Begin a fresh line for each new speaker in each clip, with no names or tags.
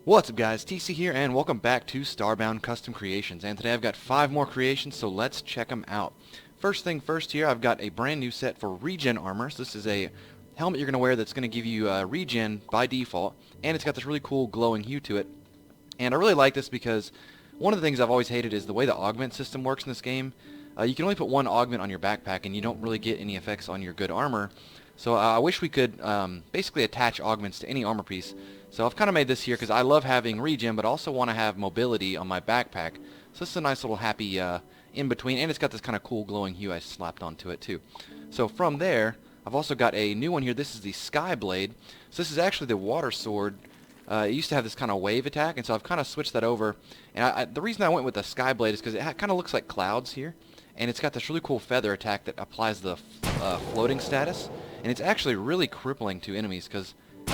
What's up guys, TC here and welcome back to Starbound Custom Creations, and today I've got 5 more creations, so let's check them out. First thing first here, I've got a brand new set for Regen Armor. So this is a helmet you're going to wear that's going to give you regen by default, and it's got this really cool glowing hue to it. And I really like this because one of the things I've always hated is the way the augment system works in this game. You can only put one augment on your backpack and you don't really get any effects on your good armor. So I wish we could basically attach augments to any armor piece. So I've kind of made this here because I love having regen, but also want to have mobility on my backpack. So this is a nice little happy in-between, and it's got this kind of cool glowing hue I slapped onto it too. So from there, I've also got a new one here. This is the Sky Blade. So this is actually the water sword. It used to have this kind of wave attack, and so I've kind of switched that over. And the reason I went with the Sky Blade is because it kind of looks like clouds here, and it's got this really cool feather attack that applies the floating status. And it's actually really crippling to enemies because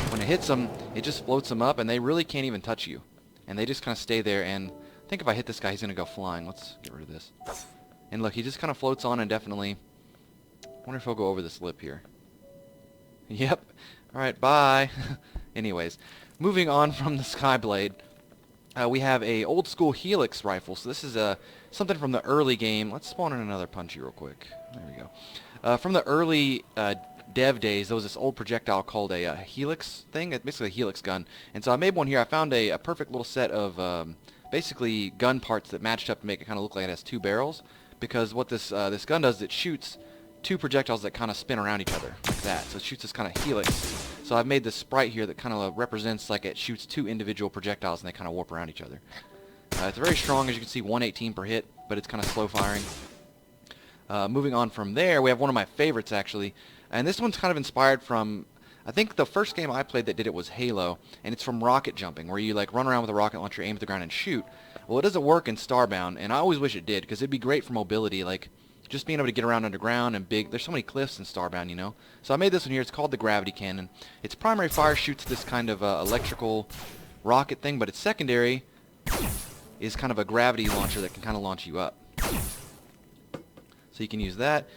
when it hits them, it just floats them up, and they really can't even touch you. And they just kind of stay there, and I think if I hit this guy, he's going to go flying. Let's get rid of this. And look, he just kind of floats on indefinitely. I wonder if he'll go over this lip here. Yep. Alright, bye. Anyways, moving on from the Sky Blade, we have a old school Helix Rifle. So this is something from the early game. Let's spawn in another punchy real quick. There we go. From the early dev days, there was this old projectile called a Helix thing. It's basically a Helix gun. And so I made one here. I found a perfect little set of basically gun parts that matched up to make it kind of look like it has 2 barrels. Because what this gun does is it shoots 2 projectiles that kind of spin around each other like that. So it shoots this kind of helix. So I've made this sprite here that kind of represents like it shoots 2 individual projectiles and they kind of warp around each other. It's very strong, as you can see, 118 per hit, but it's kind of slow firing. Moving on from there, we have one of my favorites actually, and this one's kind of inspired from, I think the first game I played that did it was Halo, and it's from rocket jumping, where you like run around with a rocket launcher, aim at the ground, and shoot. Well, it doesn't work in Starbound, and I always wish it did, because it'd be great for mobility, like just being able to get around underground and big. There's so many cliffs in Starbound, you know. So I made this one here. It's called the Gravity Cannon. Its primary fire shoots this kind of electrical rocket thing, but its secondary is kind of a gravity launcher that can kind of launch you up. So you can use that.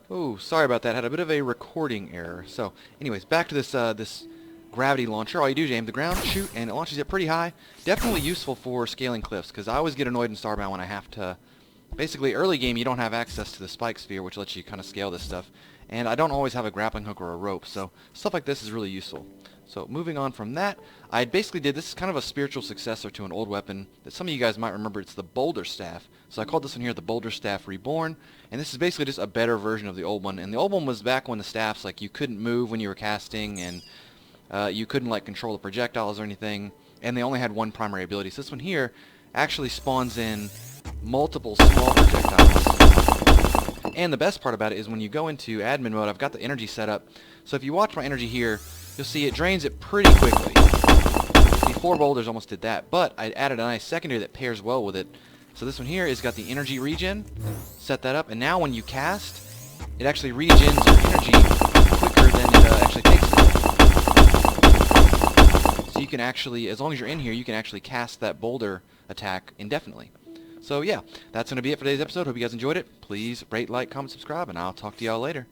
Oh, sorry about that. Had a bit of a recording error. So, anyways, back to this this gravity launcher. All you do is aim at the ground, shoot, and it launches it pretty high. Definitely useful for scaling cliffs, because I always get annoyed in Starbound when I have to. Basically, early game, you don't have access to the spike sphere, which lets you kind of scale this stuff. And I don't always have a grappling hook or a rope, so stuff like this is really useful. So moving on from that, I basically did, this is kind of a spiritual successor to an old weapon that some of you guys might remember. It's the Boulder Staff. So I called this one here the Boulder Staff Reborn, and this is basically just a better version of the old one. And the old one was back when the staffs, like, you couldn't move when you were casting, and you couldn't like control the projectiles or anything, and they only had one primary ability. So this one here actually spawns in multiple small projectiles. And the best part about it is when you go into admin mode, I've got the energy set up. So if you watch my energy here, you'll see it drains it pretty quickly. See, 4 boulders almost did that, but I added a nice secondary that pairs well with it. So this one here has got the energy regen. Set that up, and now when you cast, it actually regens your energy quicker than it actually takes it. So you can actually, as long as you're in here, you can actually cast that boulder attack indefinitely. So yeah, that's going to be it for today's episode. Hope you guys enjoyed it. Please rate, like, comment, subscribe, and I'll talk to y'all later.